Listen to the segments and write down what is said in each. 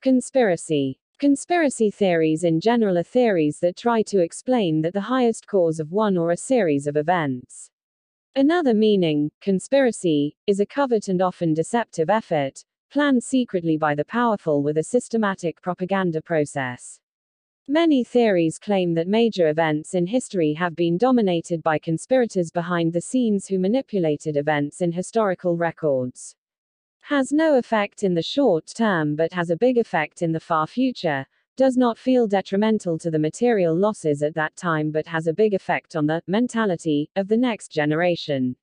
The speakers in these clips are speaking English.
Conspiracy. Conspiracy theories in general are theories that try to explain the highest cause of one or a series of events. Another meaning, conspiracy, is a covert and often deceptive effort, planned secretly by the powerful with a systematic propaganda process. Many theories claim that major events in history have been dominated by conspirators behind the scenes who manipulated events in historical records. Has no effect in the short term but has a big effect in the far future, does not feel detrimental to the material losses at that time but has a big effect on the mentality of the next generation.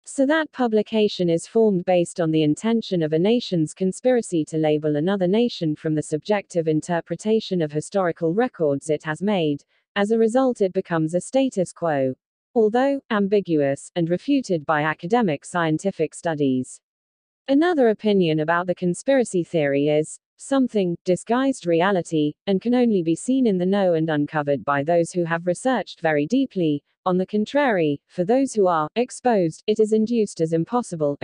So that publication is formed based on the intention of a nation's conspiracy to label another nation from the subjective interpretation of historical records it has made. As a result, it becomes a status quo, although ambiguous, and refuted by academic scientific studies. Another opinion about the conspiracy theory is something disguised reality, and can only be seen in the know and uncovered by those who have researched very deeply. On the contrary, for those who are exposed, it is induced as impossible.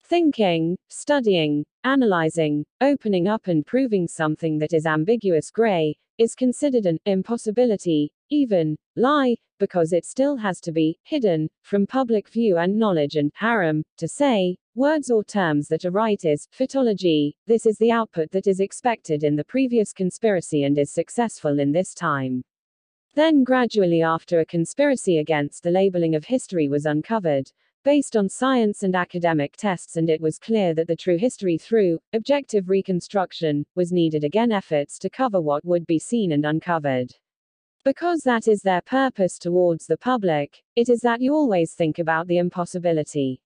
Thinking, studying, analyzing, opening up and proving something that is ambiguous gray, is considered an impossibility, even lie, because it still has to be hidden from public view and knowledge, and haram, to say words or terms that are right is phytology. This is the output that is expected in the previous conspiracy and is successful in this time. Then gradually, after a conspiracy against the labeling of history was uncovered, based on science and academic tests, and it was clear that the true history through objective reconstruction was needed, again efforts to cover what would be seen and uncovered. Because that is their purpose towards the public, it is that you always think about the impossibility.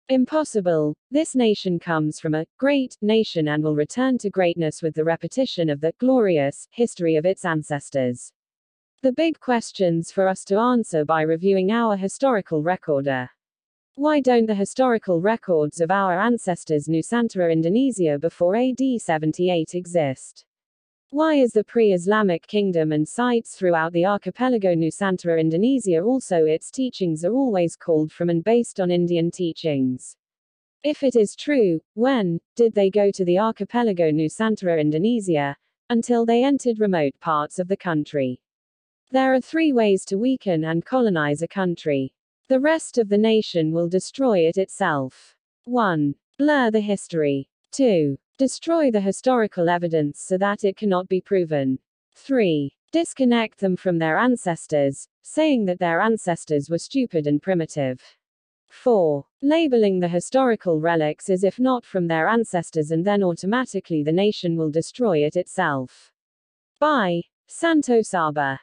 Impossible. This nation comes from a great nation and will return to greatness with the repetition of the glorious history of its ancestors. The big questions for us to answer by reviewing our historical record are: why don't the historical records of our ancestors Nusantara Indonesia before AD 78 exist? Why is the pre-Islamic kingdom and sites throughout the archipelago Nusantara Indonesia also its teachings are always called from and based on Indian teachings? If it is true, when did they go to the archipelago Nusantara Indonesia, until they entered remote parts of the country? There are 3 ways to weaken and colonize a country. The rest of the nation will destroy it itself. 1. Blur the history. 2. Destroy the historical evidence so that it cannot be proven. 3. Disconnect them from their ancestors, saying that their ancestors were stupid and primitive. 4. Labeling the historical relics as if not from their ancestors, and then automatically the nation will destroy it itself. By Santo Saba.